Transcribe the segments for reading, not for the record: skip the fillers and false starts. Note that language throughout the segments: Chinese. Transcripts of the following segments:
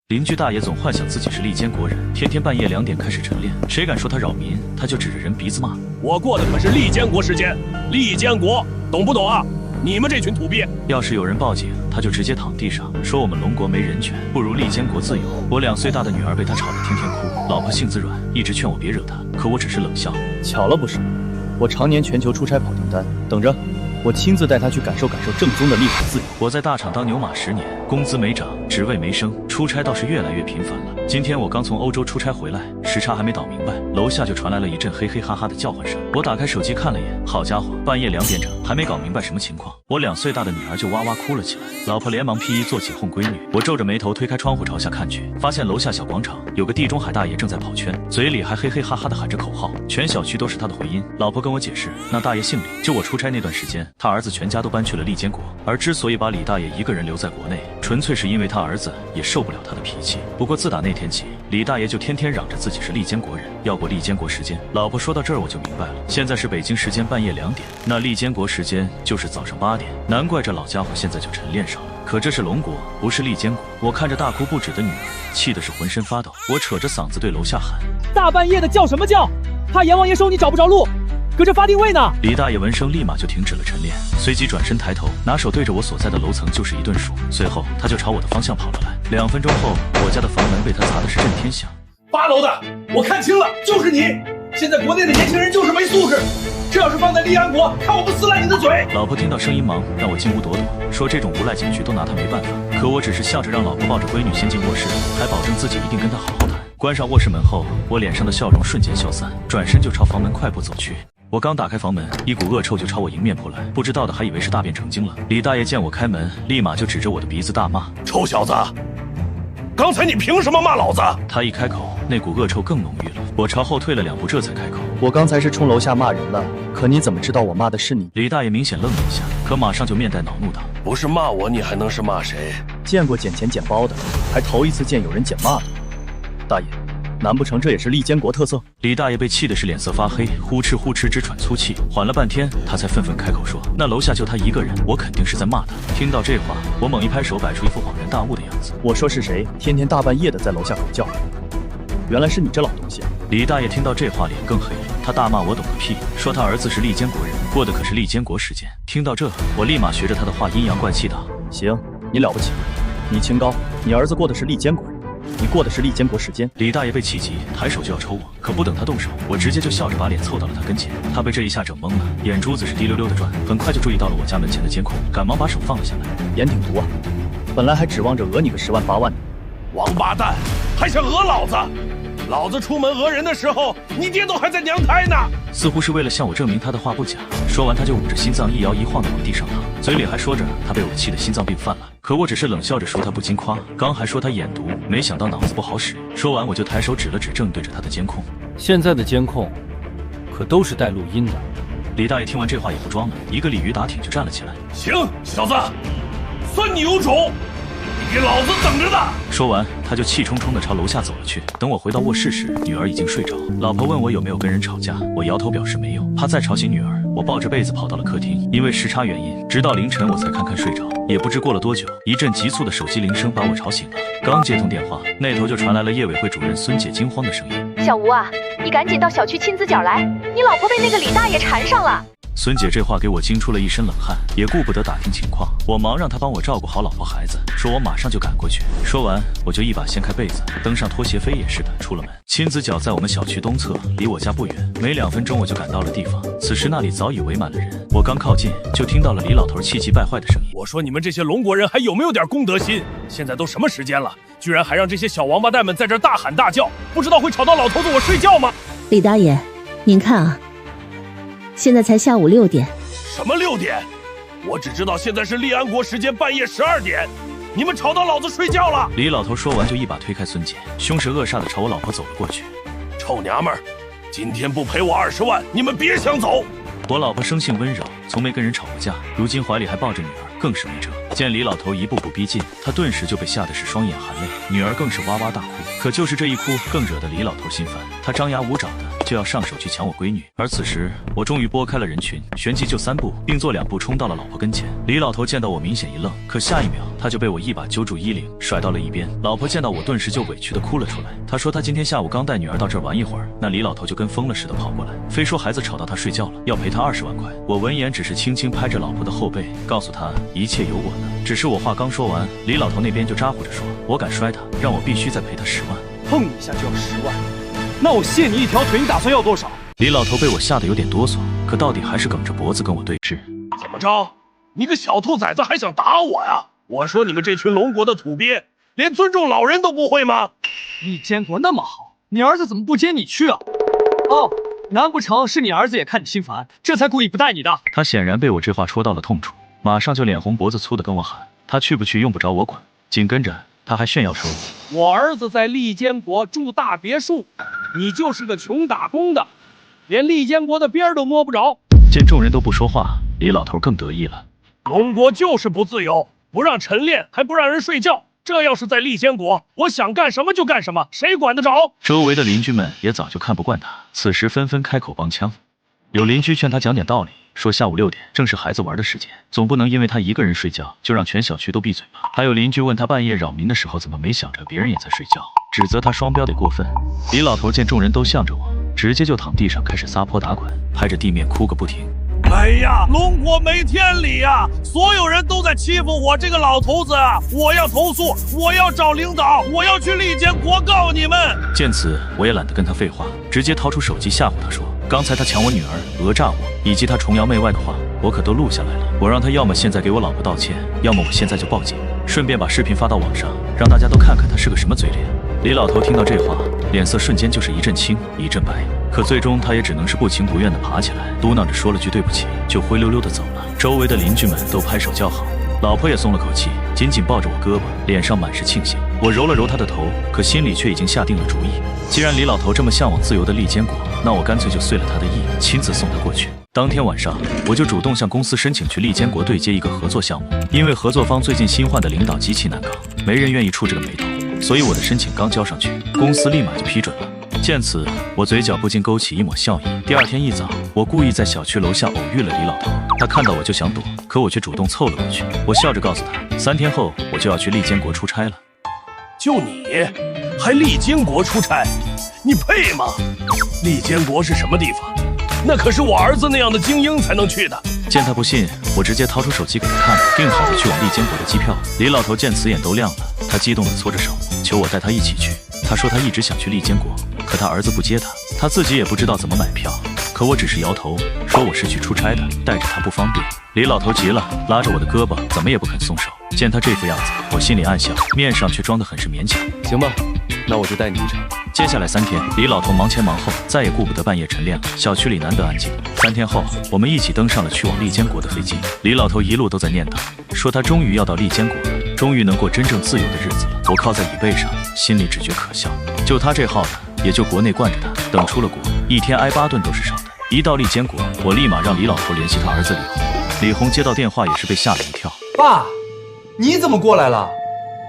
邻居大爷总幻想自己是利坚国人，天天半夜2点开始晨练，谁敢说他扰民，他就指着人鼻子骂。我过的可是利坚国时间，利坚国，懂不懂啊？你们这群土鳖！要是有人报警，他就直接躺地上，说我们龙国没人权，不如利坚国自由。我2岁大的女儿被他吵得天天哭，老婆性子软，一直劝我别惹他，可我只是冷笑。巧了不是？我常年全球出差跑订单，等着。我亲自带他去感受感受正宗的历史自由。我在大厂当牛马10年，工资没涨，职位没升，出差倒是越来越频繁了。今天我刚从欧洲出差回来，时差还没倒明白，楼下就传来了一阵嘿嘿哈哈的叫唤声。我打开手机看了眼，好家伙，半夜2点整，还没搞明白什么情况，我2岁大的女儿就哇哇哭了起来。老婆连忙披衣做起哄闺女。我皱着眉头推开窗户朝下看去，发现楼下小广场有个地中海大爷正在跑圈，嘴里还嘿嘿哈哈的喊着口号，全小区都是他的回音。老婆跟我解释，那大爷姓李，就我出差那段时间，他儿子全家都搬去了利坚国，而之所以把李大爷一个人留在国内，纯粹是因为他儿子也受不了他的脾气。不过自打那天起，李大爷就天天嚷着自己是利坚国人，要过利坚国时间。老婆说到这儿我就明白了，现在是北京时间半夜2点，那利坚国时间就是早上8点，难怪这老家伙现在就晨练上了。可这是龙国，不是利坚国。我看着大哭不止的女儿，气的是浑身发抖。我扯着嗓子对楼下喊：大半夜的叫什么叫？怕阎王爷收你找不着路，搁这发定位呢！李大爷闻声立马就停止了晨练，随即转身抬头，拿手对着我所在的楼层就是一顿数，随后他就朝我的方向跑了来。2分钟后，我家的房门被他砸的是震天响。8楼的，我看清了，就是你！现在国内的年轻人就是没素质，这要是放在利安国，看我不撕烂你的嘴！老婆听到声音忙，让我进屋躲躲，说这种无赖警局都拿他没办法。可我只是笑着让老婆抱着闺女先进卧室，还保证自己一定跟她好好谈。关上卧室门后，我脸上的笑容瞬间消散，转身就朝房门快步走去。我刚打开房门，一股恶臭就朝我迎面扑来，不知道的还以为是大便成精了。李大爷见我开门，立马就指着我的鼻子大骂：臭小子，刚才你凭什么骂老子？他一开口，那股恶臭更浓郁了。我朝后退了2步，这才开口：我刚才是冲楼下骂人了，可你怎么知道我骂的是你？李大爷明显愣了一下，可马上就面带恼怒道：不是骂我，你还能是骂谁？见过捡钱捡包的，还头一次见有人捡骂的。大爷，难不成这也是利坚国特色？李大爷被气的是脸色发黑，呼哧呼哧直喘粗气，缓了半天，他才愤愤开口说：那楼下就他一个人，我肯定是在骂他。听到这话，我猛一拍手，摆出一副恍然大悟的样子。我说是谁？天天大半夜的在楼下吼叫，原来是你这老东西啊！李大爷听到这话脸更黑了，他大骂我懂个屁，说他儿子是利坚国人，过的可是利坚国时间。听到这，我立马学着他的话阴阳怪气道：行，你了不起，你清高，你儿子过的是利坚国人，你过的是利坚国时间。李大爷被气急，抬手就要抽我，可不等他动手，我直接就笑着把脸凑到了他跟前。他被这一下整懵了，眼珠子是滴溜溜的转，很快就注意到了我家门前的监控，赶忙把手放了下来。眼挺毒啊，本来还指望着讹你个10万8万呢。王八蛋，还想讹老子？老子出门讹人的时候，你爹都还在娘胎呢！似乎是为了向我证明他的话不假，说完他就捂着心脏一摇一晃的往地上躺，嘴里还说着他被我气得心脏病犯了。可我只是冷笑着说他不经夸，刚还说他眼毒，没想到脑子不好使。说完我就抬手指了指正对着他的监控，现在的监控可都是带录音的。李大爷听完这话也不装了，一个鲤鱼打挺就站了起来。行，小子，算你有种，你给老子等着的！说完，他就气冲冲地朝楼下走了去。等我回到卧室时，女儿已经睡着。老婆问我有没有跟人吵架，我摇头表示没有，怕再吵醒女儿，我抱着被子跑到了客厅。因为时差原因，直到凌晨我才堪堪睡着。也不知过了多久，一阵急促的手机铃声把我吵醒了。刚接通电话，那头就传来了业委会主任孙姐惊慌的声音：小吴啊，你赶紧到小区亲子角来，你老婆被那个李大爷缠上了。孙姐这话给我惊出了一身冷汗，也顾不得打听情况，我忙让她帮我照顾好老婆孩子，说我马上就赶过去。说完，我就一把掀开被子，登上拖鞋飞也似的出了门。亲子角在我们小区东侧，离我家不远，没2分钟我就赶到了地方。此时那里早已围满了人，我刚靠近，就听到了李老头气急败坏的声音：我说你们这些龙国人还有没有点公德心？现在都什么时间了，居然还让这些小王八蛋们在这儿大喊大叫，不知道会吵到老头子我睡觉吗？李大爷，您看啊，现在才下午6点。什么6点？我只知道现在是利安国时间半夜12点，你们吵到老子睡觉了！李老头说完就一把推开孙姐，凶神恶煞的朝我老婆走了过去。臭娘们儿，今天不赔我20万，你们别想走！我老婆生性温柔，从没跟人吵过架，如今怀里还抱着女儿，更是没辙。见李老头一步步逼近，他顿时就被吓得是双眼含泪，女儿更是哇哇大哭。可就是这一哭，更惹得李老头心烦，他张牙舞爪的就要上手去抢我闺女。而此时，我终于拨开了人群，旋即就3步并作2步冲到了老婆跟前。李老头见到我明显一愣，可下一秒他就被我一把揪住衣领，甩到了一边。老婆见到我，顿时就委屈的哭了出来。她说她今天下午刚带女儿到这儿玩一会儿，那李老头就跟疯了似的跑过来，非说孩子吵到他睡觉了，要赔他20万块。我闻言只是轻轻拍着老婆的后背，告诉她一切有我呢。只是我话刚说完，李老头那边就咋呼着说，我敢摔他，让我必须再赔他10万。碰一下就要10万，那我卸你一条腿，你打算要多少？李老头被我吓得有点哆嗦，可到底还是梗着脖子跟我对峙。怎么着？你个小兔崽子还想打我呀？我说你们这群龙国的土鳖，连尊重老人都不会吗？利坚国那么好，你儿子怎么不接你去啊？哦，难不成是你儿子也看你心烦，这才故意不带你的？他显然被我这话戳到了痛处，马上就脸红脖子粗的跟我喊，他去不去用不着我管。紧跟着他还炫耀说，我儿子在利坚国住大别墅，你就是个穷打工的，连利坚国的边都摸不着。见众人都不说话，李老头更得意了。龙国就是不自由，不让晨练，还不让人睡觉。这要是在利坚国，我想干什么就干什么，谁管得着？周围的邻居们也早就看不惯他，此时纷纷开口帮腔。有邻居劝他讲点道理，说下午6点正是孩子玩的时间，总不能因为他一个人睡觉就让全小区都闭嘴吧。还有邻居问他半夜扰民的时候怎么没想着别人也在睡觉，指责他双标得过分。李老头见众人都向着我，直接就躺地上开始撒泼打滚，拍着地面哭个不停。哎呀，龙国没天理呀！所有人都在欺负我这个老头子，我要投诉，我要找领导，我要去利坚国告你们。见此，我也懒得跟他废话，直接掏出手机吓唬他说，刚才他抢我女儿，讹诈我，以及他崇洋媚外的话，我可都录下来了。我让他要么现在给我老婆道歉，要么我现在就报警，顺便把视频发到网上，让大家都看看他是个什么嘴脸。李老头听到这话，脸色瞬间就是一阵青一阵白，可最终他也只能是不情不愿地爬起来，嘟囔着说了句对不起，就灰溜溜地走了。周围的邻居们都拍手叫好，老婆也松了口气，紧紧抱着我胳膊，脸上满是庆幸。我揉了揉她的头，可心里却已经下定了主意，既然李老头这么向往自由的利坚国，那我干脆就遂了他的意，亲自送他过去。当天晚上，我就主动向公司申请去利坚国对接一个合作项目，因为合作方最近新换的领导极其难搞，没人愿意触这个霉头，所以我的申请刚交上去，公司立马就批准了。见此，我嘴角不禁勾起一抹笑意。第二天一早，我故意在小区楼下偶遇了李老头，他看到我就想躲，可我却主动凑了过去。我笑着告诉他，3天后我就要去利坚国出差了。就你，还利坚国出差，你配吗？利坚国是什么地方？那可是我儿子那样的精英才能去的。见他不信，我直接掏出手机给他看了订好了去往利坚国的机票。李老头见此眼都亮了，他激动地搓着手，求我带他一起去。他说他一直想去利坚国，可他儿子不接他，他自己也不知道怎么买票。可我只是摇头，说我是去出差的，带着他不方便。李老头急了，拉着我的胳膊，怎么也不肯松手。见他这副样子，我心里暗笑，面上却装得很是勉强。行吧，那我就带你一场。接下来3天，李老头忙前忙后，再也顾不得半夜晨练了。小区里难得安静。3天后，我们一起登上了去往利坚国的飞机。李老头一路都在念叨，说他终于要到利坚国了，终于能过真正自由的日子了。我靠在椅背上，心里只觉可笑。就他这号的，也就国内惯着他，等出了国，一天挨8顿都是少的。一到利坚国，我立马让李老头联系他儿子李红。李红接到电话也是被吓了一跳。爸，你怎么过来了？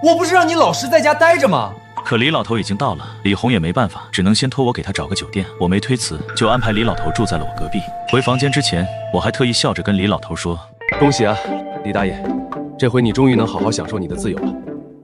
我不是让你老实在家待着吗？可李老头已经到了，李红也没办法，只能先托我给他找个酒店。我没推辞，就安排李老头住在了我隔壁。回房间之前，我还特意笑着跟李老头说：“恭喜啊，李大爷，这回你终于能好好享受你的自由了。”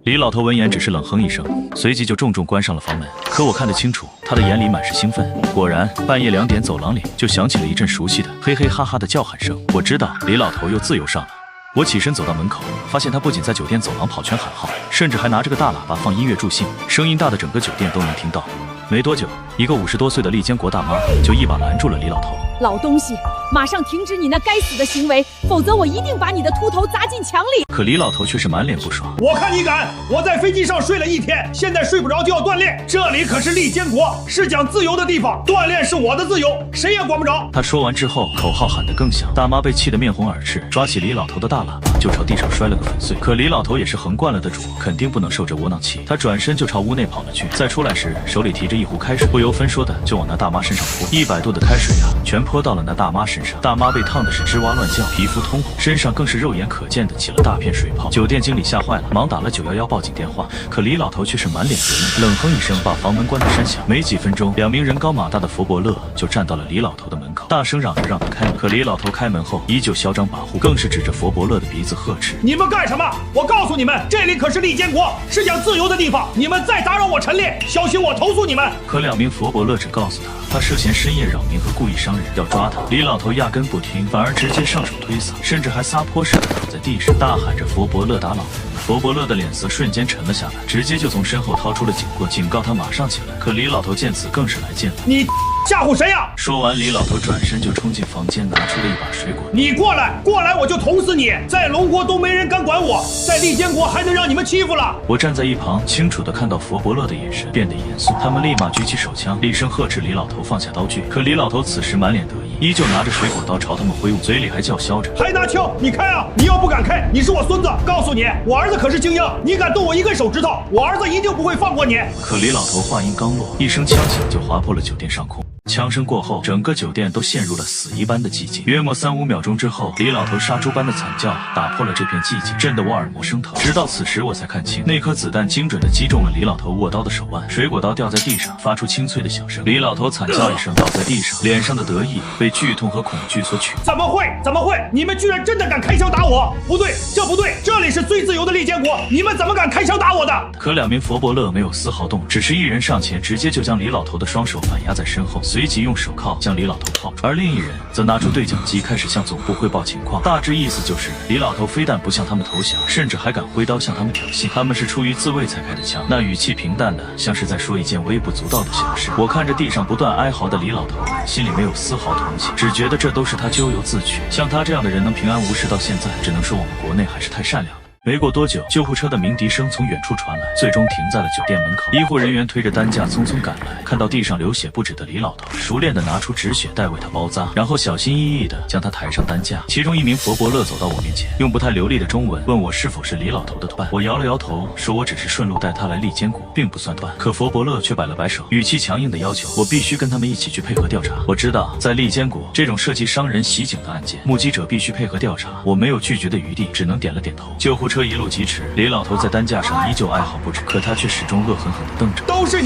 李老头闻言只是冷哼一声，随即就重重关上了房门。可我看得清楚，他的眼里满是兴奋。果然，半夜2点，走廊里就响起了一阵熟悉的嘿嘿哈哈的叫喊声。我知道李老头又自由上了。我起身走到门口，发现他不仅在酒店走廊跑圈喊号，甚至还拿着个大喇叭放音乐助兴，声音大的整个酒店都能听到。没多久，一个50多岁的利坚国大妈就一把拦住了李老头。老东西，马上停止你那该死的行为，否则我一定把你的秃头砸进墙里。可李老头却是满脸不爽。我看你敢！我在飞机上睡了1天，现在睡不着就要锻炼。这里可是利坚国，是讲自由的地方，锻炼是我的自由，谁也管不着。他说完之后，口号喊得更响，大妈被气得面红耳赤，抓起李老头的大喇叭就朝地上摔了个粉碎。可李老头也是横惯了的主，肯定不能受这窝囊气，他转身就朝屋内跑了去。再出来时，手里提着一壶开水，不由分说的就往那大妈身上泼，100度的开水啊，全泼到了那大妈身上。大妈被烫的是吱哇乱叫，皮肤通红，身上更是肉眼可见的起了大片片水泡。酒店经理吓坏了，忙打了911报警电话，可李老头却是满脸得意，冷哼一声，把房门关得山小。没几分钟，2名人高马大的佛伯乐就站到了李老头的门口，大声嚷着让他开门。可李老头开门后依旧嚣张跋扈，更是指着佛伯乐的鼻子呵斥：“你们干什么？我告诉你们，这里可是利坚国，是讲自由的地方，你们再打扰我陈列，小心我投诉你们！”可2名佛伯乐只告诉他涉嫌深夜扰民和故意伤人，要抓他。李老头压根不听，反而直接上手推搡，甚至还撒泼似的躺在地上，大喊着佛伯乐打老子。佛伯乐的脸色瞬间沉了下来，直接就从身后掏出了警棍，警告他马上起来。可李老头见此更是来劲了：“你吓唬谁呀？”说完，李老头转身就冲进房间，拿出了一把水果：“你过来，过来，我就捅死你！在龙国都没人敢管我，在利坚国还能让你们欺负了！”我站在一旁，清楚地看到佛伯乐的眼神变得严肃，他们立马举起手枪，厉声呵斥李老头放下刀具。可李老头此时满脸得意，依旧拿着水果刀朝他们挥舞，嘴里还叫嚣着：“还拿枪？你开啊！你要不敢开，你是我孙子！告诉你，我儿子可是精英，你敢动我一根手指头，我儿子一定不会放过你！”可李老头话音刚落，一声枪响就划破了酒店上空。枪声过后，整个酒店都陷入了死一般的寂静。约莫3-5秒钟之后，李老头杀猪般的惨叫打破了这片寂静，震得我耳膜生疼。直到此时我才看清，那颗子弹精准地击中了李老头握刀的手腕，水果刀掉在地上，发出清脆的响声。李老头惨叫一声倒在地上，脸上的得意被剧痛和恐惧所取。怎么会？怎么会？你们居然真的敢开枪打我？不对，这不对，这里是最自由的利坚国，你们怎么敢开枪打我的？可2名佛伯乐没有丝毫动，只是一人上前，直接就将李老头的双手反压在身后，随即用手铐将李老头铐住，而另一人则拿出对讲机开始向总部汇报情况。大致意思就是李老头非但不向他们投降，甚至还敢挥刀向他们挑衅，他们是出于自卫才开的枪。那语气平淡的像是在说一件微不足道的小事。我看着地上不断哀嚎的李老头，心里没有丝毫同情，只觉得这都是他咎由自取。像他这样的人能平安无事到现在，只能说我们国内还是太善良了。没过多久，救护车的鸣笛声从远处传来，最终停在了酒店门口。医护人员推着担架匆匆赶来，看到地上流血不止的李老头，熟练地拿出止血带为他包扎，然后小心翼翼地将他抬上担架。其中一名佛伯乐走到我面前，用不太流利的中文问我是否是李老头的同伴。我摇了摇头，说我只是顺路带他来利坚国，并不算断。可佛伯乐却摆了摆手，语气强硬地要求我必须跟他们一起去配合调查。我知道，在利坚国这种涉及伤人袭警的案件，目击者必须配合调查，我没有拒绝的余地，只能点了点头。救护车一路疾驰，李老头在担架上依旧哀嚎不止，可他却始终恶狠狠地瞪着。都是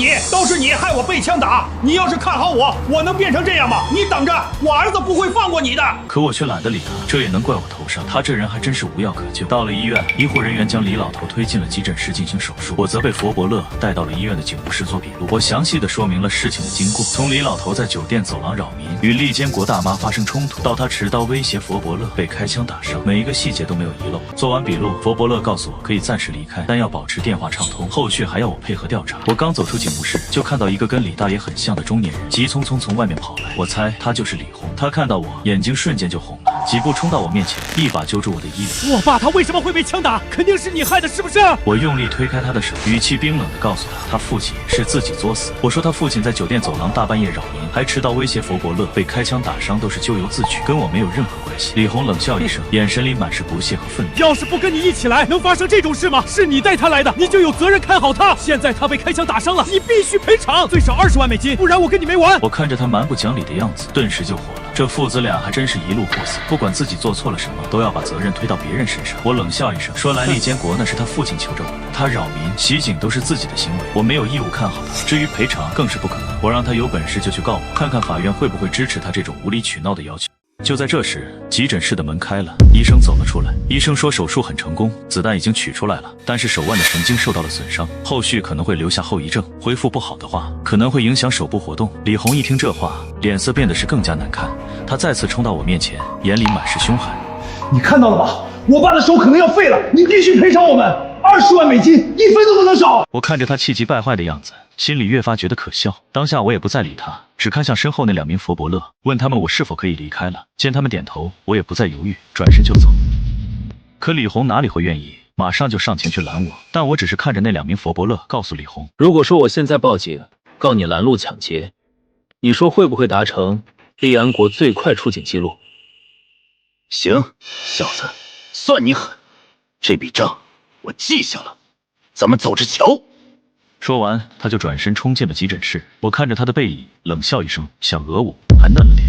你害我被枪打！你要是看好我，我能变成这样吗？你等着，我儿子不会放过你的！可我却懒得理他，这也能怪我头上，他这人还真是无药可救。到了医院，医护人员将李老头推进了急诊室进行手术，我则被佛伯乐带到了医院的警务室做笔录。我详细地说明了事情的经过，从李老头在酒店走廊扰民，与利坚国大妈发生冲突，到他持刀威胁佛伯乐被开枪打伤，每一个细节都没有遗漏。做完笔录，佛伯乐告诉我可以暂时离开，但要保持电话畅通，后续还要我配合调查。我刚走出警务室，就看到一个跟李大爷很像的中年人急匆匆从外面跑来，我猜他就是李红。他看到我，眼睛瞬间就红了，几步冲到我面前，一把揪住我的衣领。我爸他为什么会被枪打？肯定是你害的，是不是？我用力推开他的手，语气冰冷地告诉他，他父亲是自己作死。我说他父亲在酒店走廊大半夜扰民，还持刀威胁佛伯乐，被开枪打伤都是咎由自取，跟我没有任何关系。李红冷笑一声，眼神里满是不屑和愤怒。要是不跟你一起来，能发生这种事吗？是你带他来的，你就有责任看好他。现在他被开枪打伤了，你必须赔偿，最少20万美金，不然我跟你没完。我看着他蛮不讲理的样子，顿时就火了。这父子俩还真是一路货色，不管自己做错了什么，都要把责任推到别人身上。我冷笑一声，说来利坚国那是他父亲求着我的，他扰民袭警都是自己的行为，我没有义务看好他，至于赔偿更是不可能。我让他有本事就去告我，看看法院会不会支持他这种无理取闹的要求。就在这时，急诊室的门开了，医生走了出来。医生说手术很成功，子弹已经取出来了，但是手腕的神经受到了损伤，后续可能会留下后遗症，恢复不好的话，可能会影响手部活动。李红一听这话，脸色变得是更加难看，他再次冲到我面前，眼里满是凶悍。你看到了吧？我爸的手可能要废了，你必须赔偿我们20万美金，1分都不能少！我看着他气急败坏的样子，心里越发觉得可笑。当下我也不再理他，只看向身后那2名佛伯乐，问他们我是否可以离开了。见他们点头，我也不再犹豫，转身就走。可李红哪里会愿意，马上就上前去拦我。但我只是看着那2名佛伯乐，告诉李红，如果说我现在报警告你拦路抢劫，你说会不会达成利安国最快出警记录？行，小子，算你狠，这笔账我记下了，咱们走着瞧。说完，他就转身冲进了急诊室。我看着他的背影，冷笑一声，想讹我，还嫩了点。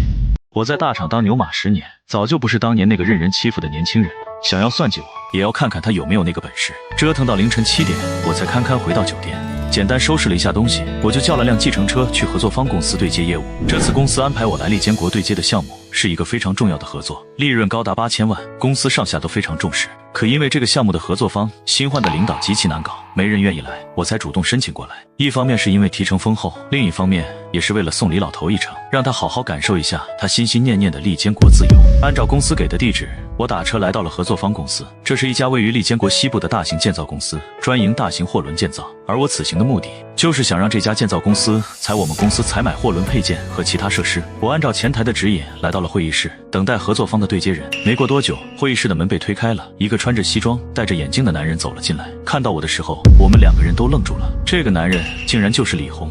我在大厂当牛马10年，早就不是当年那个任人欺负的年轻人了。想要算计我，也要看看他有没有那个本事。折腾到凌晨7点，我才堪堪回到酒店。简单收拾了一下东西，我就叫了辆计程车去合作方公司对接业务。这次公司安排我来利坚国对接的项目是一个非常重要的合作，利润高达8000万，公司上下都非常重视。可因为这个项目的合作方新换的领导极其难搞，没人愿意来，我才主动申请过来。一方面是因为提成丰厚，另一方面也是为了送李老头一程，让他好好感受一下他心心念念的利坚国自由。按照公司给的地址，我打车来到了合作方公司。这是一家位于利坚国西部的大型建造公司，专营大型货轮建造。而我此行的目的就是想让这家建造公司采我们公司采买货轮配件和其他设施。我按照前台的指引来到了会议室，等待合作方的对接人。没过多久，会议室的门被推开了，一个穿着西装戴着眼镜的男人走了进来。看到我的时候，我们2个人都愣住了。这个男人竟然就是李红。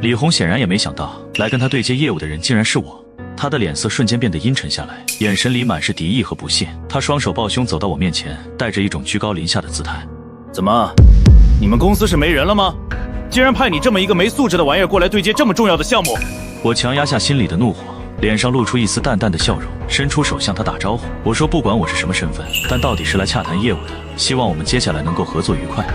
李红显然也没想到来跟他对接业务的人竟然是我，他的脸色瞬间变得阴沉下来，眼神里满是敌意和不屑。他双手抱胸走到我面前，带着一种居高临下的姿态。怎么，你们公司是没人了吗？竟然派你这么一个没素质的玩意儿过来对接这么重要的项目！我强压下心里的怒火，脸上露出一丝淡淡的笑容，伸出手向他打招呼。我说不管我是什么身份，但到底是来洽谈业务的，希望我们接下来能够合作愉快。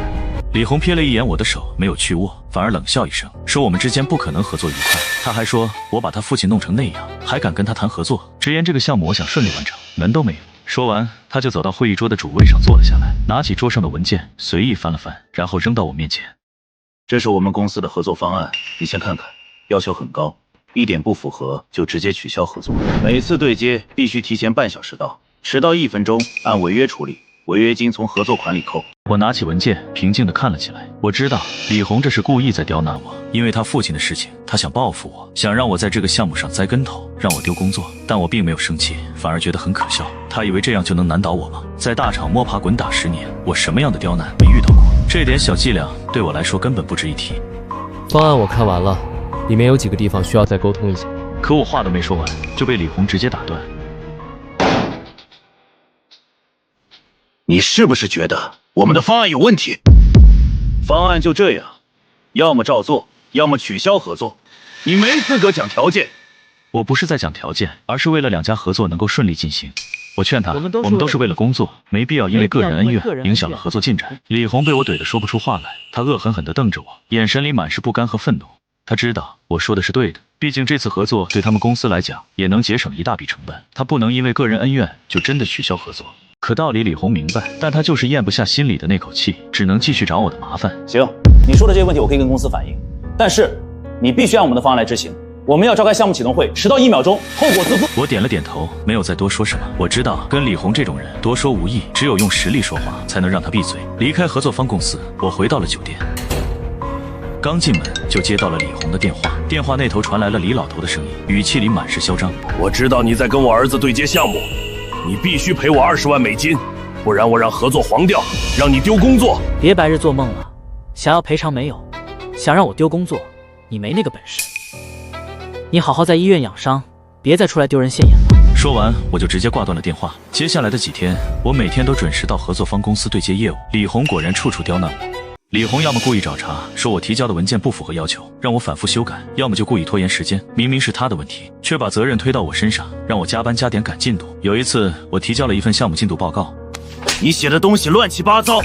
李红瞥了一眼我的手，没有去握，反而冷笑一声，说我们之间不可能合作愉快。他还说我把他父亲弄成那样，还敢跟他谈合作，直言这个项目我想顺利完成，门都没有。说完，他就走到会议桌的主位上坐了下来，拿起桌上的文件随意翻了翻，然后扔到我面前。这是我们公司的合作方案，你先看看，要求很高，一点不符合就直接取消合作。每次对接必须提前半小时到，迟到1分钟按违约处理，违约金从合作款里扣。我拿起文件平静地看了起来。我知道李红这是故意在刁难我，因为他父亲的事情，他想报复我，想让我在这个项目上栽跟头，让我丢工作。但我并没有生气，反而觉得很可笑。他以为这样就能难倒我吗？在大厂摸爬滚打10年，我什么样的刁难没遇到过？这点小伎俩对我来说根本不值一提。方案我看完了，里面有几个地方需要再沟通一下。可我话都没说完，就被李红直接打断。你是不是觉得我们的方案有问题？方案就这样，要么照做，要么取消合作。你没资格讲条件。我不是在讲条件，而是为了2家合作能够顺利进行。我劝他，我们都是为了工作，没必要因为个人恩怨影响了合作进展。李红被我怼得说不出话来，他恶狠狠地瞪着我，眼神里满是不甘和愤怒。他知道我说的是对的，毕竟这次合作对他们公司来讲也能节省一大笔成本，他不能因为个人恩怨就真的取消合作。可道理李红明白，但他就是咽不下心里的那口气，只能继续找我的麻烦。行，你说的这些问题我可以跟公司反映，但是你必须按我们的方案来执行。我们要召开项目启动会，迟到1秒钟，后果自负。我点了点头，没有再多说什么。我知道跟李红这种人多说无益，只有用实力说话才能让他闭嘴。离开合作方公司，我回到了酒店。刚进门就接到了李红的电话，电话那头传来了李老头的声音，语气里满是嚣张。我知道你在跟我儿子对接项目，你必须赔我20万美金，不然我让合作黄掉，让你丢工作。别白日做梦了，想要赔偿没有，想让我丢工作，你没那个本事。你好好在医院养伤，别再出来丢人现眼了。说完，我就直接挂断了电话。接下来的几天，我每天都准时到合作方公司对接业务。李红果然处处刁难我。李红要么故意找茬，说我提交的文件不符合要求，让我反复修改；要么就故意拖延时间，明明是他的问题，却把责任推到我身上，让我加班加点赶进度。有一次，我提交了一份项目进度报告，你写的东西乱七八糟，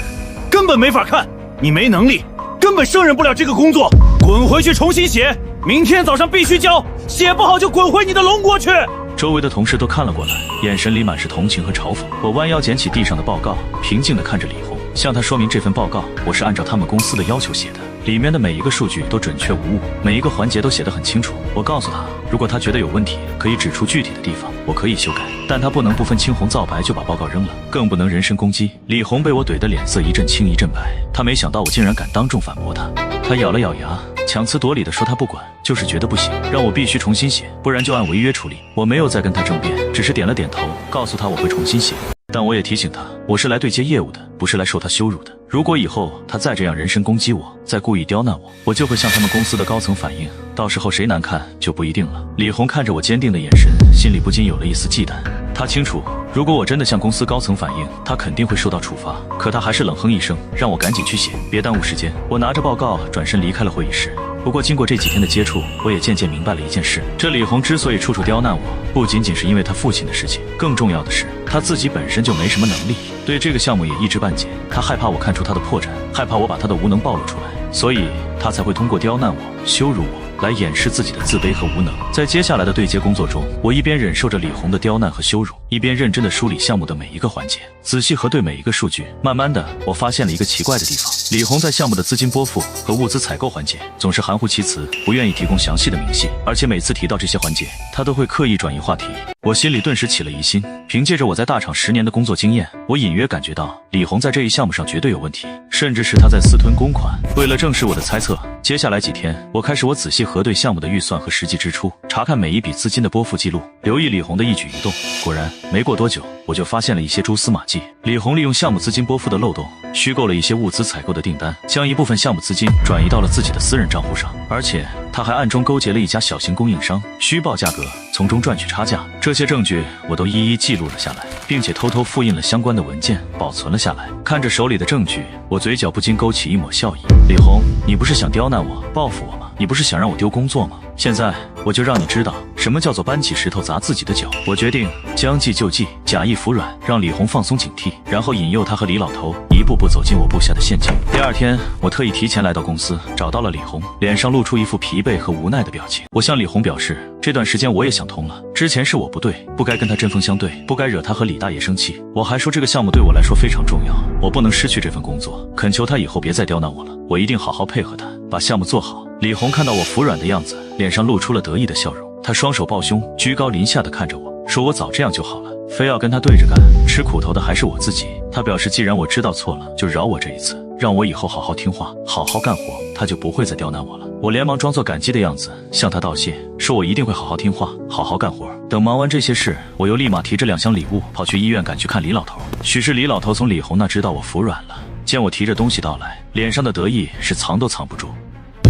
根本没法看，你没能力，根本胜任不了这个工作，滚回去重新写，明天早上必须交，写不好就滚回你的龙国去。周围的同事都看了过来，眼神里满是同情和嘲讽。我弯腰捡起地上的报告，平静地看着李红，向他说明这份报告我是按照他们公司的要求写的，里面的每一个数据都准确无误，每一个环节都写得很清楚。我告诉他，如果他觉得有问题，可以指出具体的地方，我可以修改，但他不能不分青红皂白就把报告扔了，更不能人身攻击。李红被我怼得脸色一阵青一阵白，他没想到我竟然敢当众反驳他。他咬了咬牙，强词夺理地说他不管，就是觉得不行，让我必须重新写，不然就按违约处理。我没有再跟他争辩，只是点了点头，告诉他我会重新写。但我也提醒他，我是来对接业务的，不是来受他羞辱的。如果以后他再这样人身攻击我，再故意刁难我，我就会向他们公司的高层反映，到时候谁难看就不一定了。李红看着我坚定的眼神，心里不禁有了一丝忌惮。他清楚，如果我真的向公司高层反映，他肯定会受到处罚。可他还是冷哼一声，让我赶紧去写，别耽误时间。我拿着报告转身离开了会议室。不过经过这几天的接触，我也渐渐明白了一件事：这李红之所以处处刁难我，不仅仅是因为他父亲的事情，更重要的是他自己本身就没什么能力，对这个项目也一知半解。他害怕我看出他的破绽，害怕我把他的无能暴露出来，所以他才会通过刁难我、羞辱我来掩饰自己的自卑和无能。在接下来的对接工作中，我一边忍受着李红的刁难和羞辱，一边认真地梳理项目的每一个环节，仔细核对每一个数据。慢慢的，我发现了一个奇怪的地方：李红在项目的资金拨付和物资采购环节总是含糊其辞，不愿意提供详细的明细，而且每次提到这些环节，他都会刻意转移话题。我心里顿时起了疑心。凭借着我在大厂10年的工作经验，我隐约感觉到李红在这一项目上绝对有问题，甚至是他在私吞公款。为了证实我的猜测，接下来几天，我开始仔细核对项目的预算和实际支出，查看每一笔资金的拨付记录，留意李红的一举一动。果然，没过多久，我就发现了一些蛛丝马迹。李红利用项目资金拨付的漏洞，虚构了一些物资采购的订单，将一部分项目资金转移到了自己的私人账户上，而且他还暗中勾结了一家小型供应商，虚报价格，从中赚取差价。这些证据我都一一记录了下来，并且偷偷复印了相关的文件，保存了下来。看着手里的证据，我嘴角不禁勾起一抹笑意。李红，你不是想刁难我、报复我吗？你不是想让我丢工作吗？现在我就让你知道什么叫做搬起石头砸自己的脚。我决定将计就计，假意服软，让李红放松警惕，然后引诱他和李老头一步步走进我布下的陷阱。第二天，我特意提前来到公司，找到了李红，脸上露出一副疲惫和无奈的表情。我向李红表示，这段时间我也想通了，之前是我不对，不该跟他针锋相对，不该惹他和李大爷生气。我还说这个项目对我来说非常重要，我不能失去这份工作，恳求他以后别再刁难我了，我一定好好配合他，把项目做好。李红看到我服软的样子，脸上露出了得意的笑容，他双手抱胸，居高临下的看着我，说我早这样就好了，非要跟他对着干，吃苦头的还是我自己。他表示既然我知道错了，就饶我这一次，让我以后好好听话，好好干活，他就不会再刁难我了。我连忙装作感激的样子向他道谢，说我一定会好好听话，好好干活。等忙完这些事，我又立马提着2箱礼物跑去医院赶去看李老头。许是李老头从李红那知道我服软了，见我提着东西到来，脸上的得意是藏都藏不住。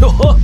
哟呵，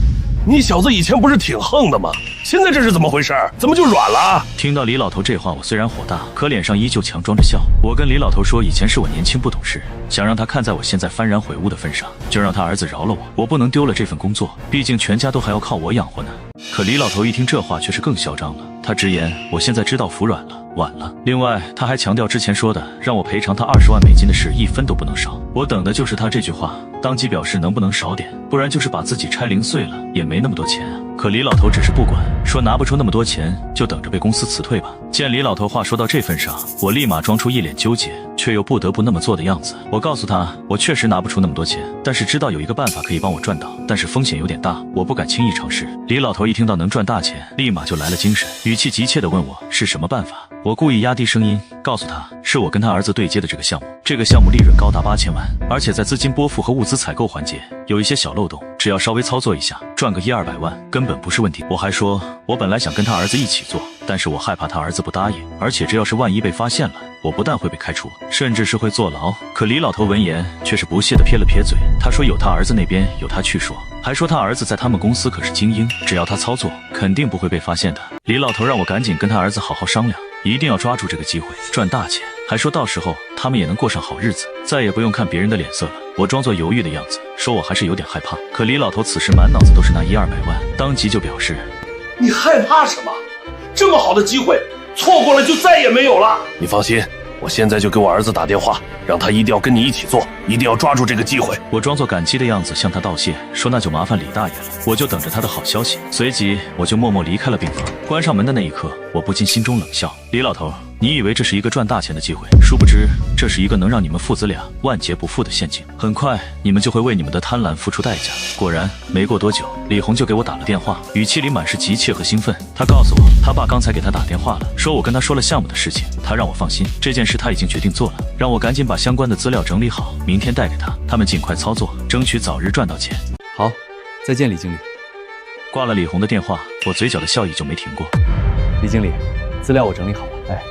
你小子以前不是挺横的吗？现在这是怎么回事？怎么就软了？听到李老头这话，我虽然火大，可脸上依旧强装着笑。我跟李老头说，以前是我年轻不懂事，想让他看在我现在幡然悔悟的份上，就让他儿子饶了我，我不能丢了这份工作，毕竟全家都还要靠我养活呢。可李老头一听这话却是更嚣张了，他直言我现在知道服软了，晚了。另外他还强调之前说的让我赔偿他20万美金的事1分都不能少。我等的就是他这句话，当即表示能不能少点，不然就是把自己拆零碎了，也没那么多钱啊。可李老头只是不管，说拿不出那么多钱，就等着被公司辞退吧。见李老头话说到这份上，我立马装出一脸纠结却又不得不那么做的样子。我告诉他，我确实拿不出那么多钱，但是知道有一个办法可以帮我赚到，但是风险有点大，我不敢轻易尝试。李老头一听到能赚大钱，立马就来了精神，语气急切地问我是什么办法。我故意压低声音告诉他，是我跟他儿子对接的这个项目，这个项目利润高达8000万，而且在资金拨付和物资采购环节有一些小漏洞，只要稍微操作一下，赚个100-200万根本不是问题。我还说，我本来想跟他儿子一起做，但是我害怕他儿子不答应，而且这要是万一被发现了，我不但会被开除，甚至是会坐牢。可李老头闻言却是不屑地撇了撇嘴，他说有他儿子那边有他去说，还说他儿子在他们公司可是精英，只要他操作，肯定不会被发现的。李老头让我赶紧跟他儿子好好商量，一定要抓住这个机会赚大钱，还说到时候他们也能过上好日子，再也不用看别人的脸色了。我装作犹豫的样子，说我还是有点害怕。可李老头此时满脑子都是那100-200万，当即就表示，你害怕什么？这么好的机会，错过了就再也没有了。你放心，我现在就给我儿子打电话，让他一定要跟你一起做，一定要抓住这个机会。我装作感激的样子向他道谢，说那就麻烦李大爷了，我就等着他的好消息。随即我就默默离开了病房。关上门的那一刻，我不禁心中冷笑，李老头，你以为这是一个赚大钱的机会，殊不知这是一个能让你们父子俩万劫不复的陷阱，很快你们就会为你们的贪婪付出代价。果然没过多久，李红就给我打了电话，语气里满是急切和兴奋。他告诉我，他爸刚才给他打电话了，说我跟他说了项目的事情，他让我放心，这件事他已经决定做了，让我赶紧把相关的资料整理好，明天带给他，他们尽快操作，争取早日赚到钱。好，再见李经理。挂了李红的电话，我嘴角的笑意就没停过。李经理，资料我整理好了。哎，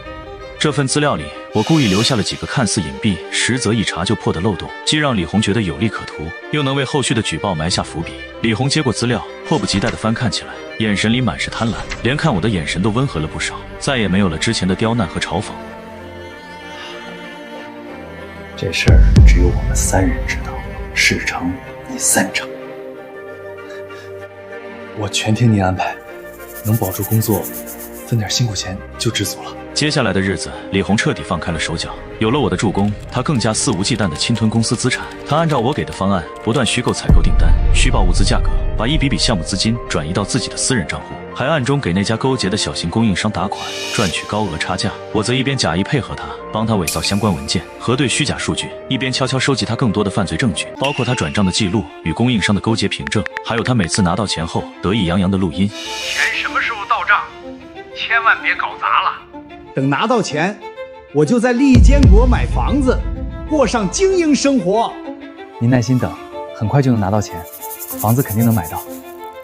这份资料里，我故意留下了几个看似隐蔽，实则一查就破的漏洞，既让李红觉得有利可图，又能为后续的举报埋下伏笔。李红接过资料，迫不及待地翻看起来，眼神里满是贪婪，连看我的眼神都温和了不少，再也没有了之前的刁难和嘲讽。这事儿只有我们3人知道，事成你3成。我全听您安排，能保住工作，分点辛苦钱就知足了。接下来的日子，李红彻底放开了手脚。有了我的助攻，他更加肆无忌惮地侵吞公司资产。他按照我给的方案，不断虚构采购订单，虚报物资价格，把一笔笔项目资金转移到自己的私人账户，还暗中给那家勾结的小型供应商打款，赚取高额差价。我则一边假意配合他，帮他伪造相关文件，核对虚假数据，一边悄悄收集他更多的犯罪证据，包括他转账的记录与供应商的勾结凭证，还有他每次拿到钱后得意洋洋的录音。钱什么时候到账？千万别搞砸了。等拿到钱，我就在利坚国买房子，过上精英生活。您耐心等，很快就能拿到钱，房子肯定能买到。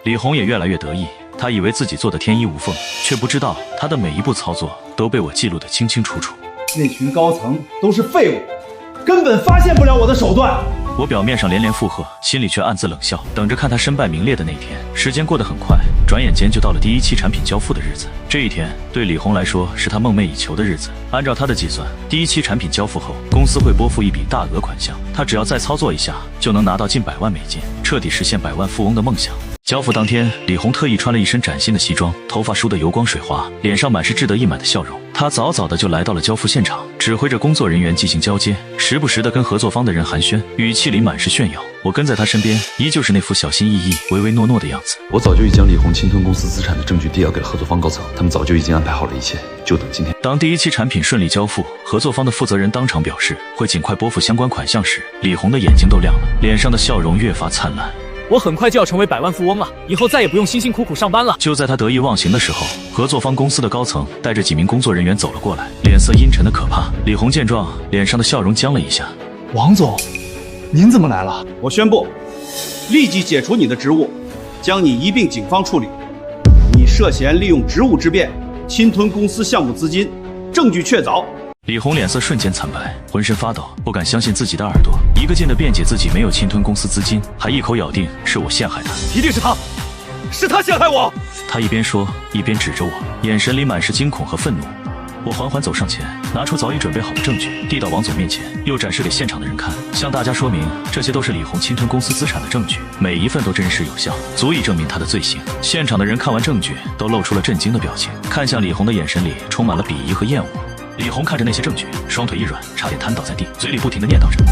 李红也越来越得意，他以为自己做的天衣无缝，却不知道他的每一步操作都被我记录得清清楚楚。那群高层都是废物，根本发现不了我的手段。我表面上连连附和，心里却暗自冷笑，等着看他身败名裂的那天。时间过得很快，转眼间就到了第一期产品交付的日子。这一天对李红来说是他梦寐以求的日子。按照他的计算，第一期产品交付后，公司会拨付一笔大额款项，他只要再操作一下，就能拿到近100万美金，彻底实现百万富翁的梦想。交付当天，李红特意穿了一身崭新的西装，头发梳得油光水滑，脸上满是志得意满的笑容。他早早的就来到了交付现场，指挥着工作人员进行交接，时不时的跟合作方的人寒暄，语气里满是炫耀。我跟在他身边，依旧是那副小心翼翼、唯唯诺诺的样子。我早就已将李红侵吞公司资产的证据递交给了合作方高层，他们早就已经安排好了一切，就等今天。当第一期产品顺利交付，合作方的负责人当场表示会尽快拨付相关款项时，李红的眼睛都亮了，脸上的笑容越发灿烂。我很快就要成为百万富翁了，以后再也不用辛辛苦苦上班了。就在他得意忘形的时候，合作方公司的高层带着几名工作人员走了过来，脸色阴沉的可怕。李红见状，脸上的笑容僵了一下。王总，您怎么来了？我宣布，立即解除你的职务，将你一并警方处理。你涉嫌利用职务之便侵吞公司项目资金，证据确凿。李红脸色瞬间惨白，浑身发抖，不敢相信自己的耳朵，一个劲地辩解自己没有侵吞公司资金，还一口咬定是我陷害他。一定是他，是他陷害我！他一边说，一边指着我，眼神里满是惊恐和愤怒。我缓缓走上前，拿出早已准备好的证据，递到王总面前，又展示给现场的人看，向大家说明这些都是李红侵吞公司资产的证据，每一份都真实有效，足以证明他的罪行。现场的人看完证据，都露出了震惊的表情，看向李红的眼神里充满了鄙夷和厌恶。李红看着那些证据，双腿一软，差点瘫倒在地，嘴里不停地念叨着：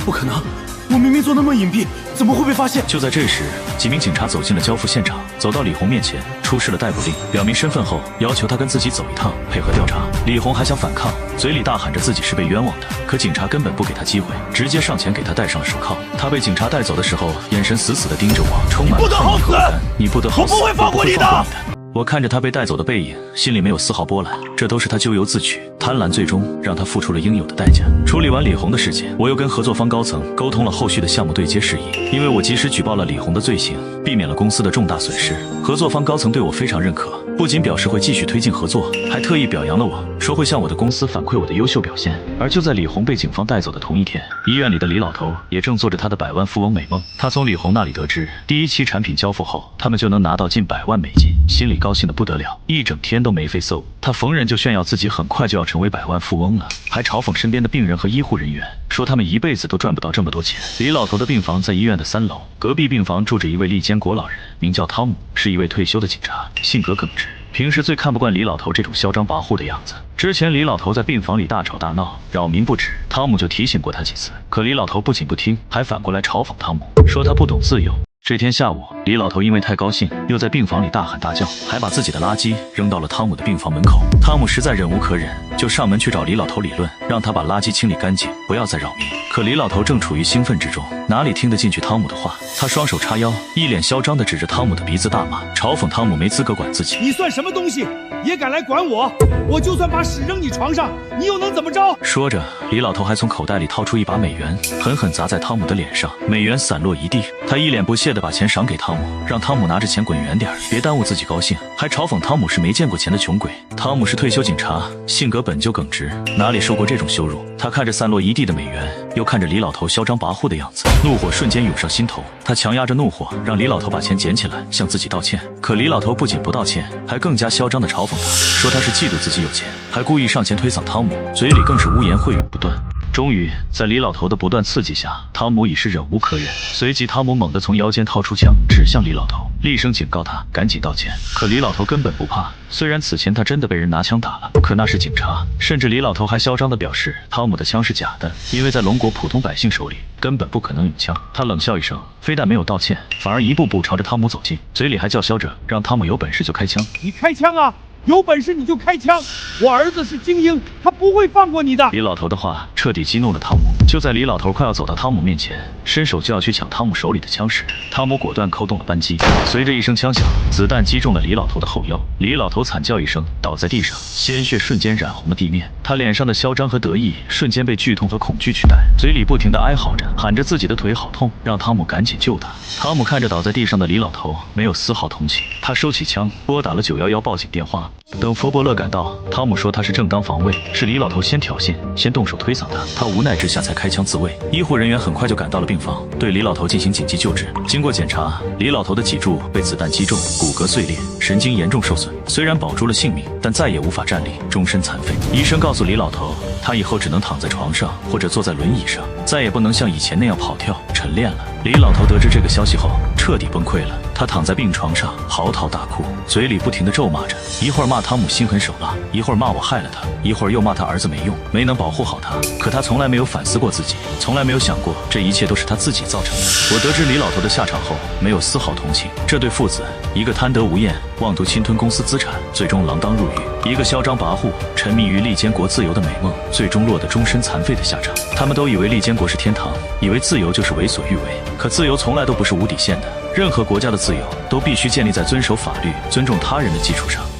不可能，我明明做那么隐蔽，怎么会被发现？就在这时，几名警察走进了交付现场，走到李红面前，出示了逮捕令，表明身份后，要求他跟自己走一趟，配合调查。李红还想反抗，嘴里大喊着自己是被冤枉的，可警察根本不给他机会，直接上前给他戴上了手铐。他被警察带走的时候，眼神死死地盯着我，充满了恨意和不甘。你不得好死，我不会放过你的！我看着他被带走的背影，心里没有丝毫波澜，这都是他咎由自取，贪婪最终让他付出了应有的代价。处理完李红的事件，我又跟合作方高层沟通了后续的项目对接事宜，因为我及时举报了李红的罪行，避免了公司的重大损失。合作方高层对我非常认可，不仅表示会继续推进合作，还特意表扬了我，说会向我的公司反馈我的优秀表现。而就在李红被警方带走的同一天，医院里的李老头也正做着他的百万富翁美梦。他从李红那里得知，第一期产品交付后，他们就能拿到近100万美金，心里高兴得不得了，一整天都眉飞色舞。他逢人就炫耀自己很快就要成为百万富翁了，还嘲讽身边的病人和医护人员，说他们一辈子都赚不到这么多钱。李老头的病房在医院的3楼，隔壁病房住着一位利坚国老人，名叫汤姆，是一位退休的警察，性格耿直，平时最看不惯李老头这种嚣张跋扈的样子。之前李老头在病房里大吵大闹，扰民不止，汤姆就提醒过他几次，可李老头不仅不听，还反过来嘲讽汤姆，说他不懂自由。这天下午，李老头因为太高兴，又在病房里大喊大叫，还把自己的垃圾扔到了汤姆的病房门口。汤姆实在忍无可忍，就上门去找李老头理论，让他把垃圾清理干净，不要再扰民。可李老头正处于兴奋之中，哪里听得进去汤姆的话？他双手叉腰，一脸嚣张地指着汤姆的鼻子大骂，嘲讽汤姆没资格管自己。你算什么东西，也敢来管我？我就算把屎扔你床上，你又能怎么着？说着，李老头还从口袋里掏出1把美元，狠狠砸在汤姆的脸上，美元散落一地。他一脸不屑地把钱赏给汤姆，让汤姆拿着钱滚远点，别耽误自己高兴，还嘲讽汤姆是没见过钱的穷鬼。汤姆是退休警察，性格本就耿直，哪里受过这种羞辱？他看着散落一地的美元，又看着李老头嚣张跋扈的样子，怒火瞬间涌上心头。他强压着怒火，让李老头把钱捡起来，向自己道歉。可李老头不仅不道歉，还更加嚣张地嘲讽他，说他是嫉妒自己有钱，还故意上前推搡汤姆，嘴里更是污言秽语不断。终于，在李老头的不断刺激下，汤姆已是忍无可忍。随即，汤姆猛地从腰间掏出枪，指向李老头。厉声警告他赶紧道歉。可李老头根本不怕，虽然此前他真的被人拿枪打了，可那是警察。甚至李老头还嚣张地表示汤姆的枪是假的，因为在龙国普通百姓手里根本不可能有枪。他冷笑一声，非但没有道歉，反而一步步朝着汤姆走近，嘴里还叫嚣着让汤姆有本事就开枪。你开枪啊！有本事你就开枪！我儿子是精英，他不会放过你的。李老头的话彻底激怒了汤姆。就在李老头快要走到汤姆面前，伸手就要去抢汤姆手里的枪时，汤姆果断扣动了扳机。随着一声枪响，子弹击中了李老头的后腰，李老头惨叫一声，倒在地上，鲜血瞬间染红了地面。他脸上的嚣张和得意瞬间被剧痛和恐惧取代，嘴里不停地哀嚎着，喊着自己的腿好痛，让汤姆赶紧救他。汤姆看着倒在地上的李老头，没有丝毫同情，他收起枪，拨打了911报警电话。等佛伯勒赶到，汤姆说他是正当防卫，是李老头先挑衅，先动手推搡他，他无奈之下才开枪自卫。医护人员很快就赶到了病房，对李老头进行紧急救治。经过检查，李老头的脊柱被子弹击中，骨骼碎裂，神经严重受损，虽然保住了性命，但再也无法站立，终身残废。医生告诉李老头，他以后只能躺在床上或者坐在轮椅上，再也不能像以前那样跑跳晨练了。李老头得知这个消息后彻底崩溃了，他躺在病床上嚎啕大哭，嘴里不停地咒骂着，一会儿骂汤姆心狠手辣，一会儿骂我害了他，一会儿又骂他儿子没用，没能保护好他。可他从来没有反思过自己，从来没有想过这一切都是他自己造成的。我得知李老头的下场后，没有丝毫同情。这对父子，一个贪得无厌，妄图侵吞公司资产，最终锒铛入狱；一个嚣张跋扈，沉迷于利坚国自由的美梦，最终落得终身残废的下场。他们都以为利坚国是天堂，以为自由就是为所欲为。可自由从来都不是无底线的，任何国家的自由都必须建立在遵守法律、尊重他人的基础上。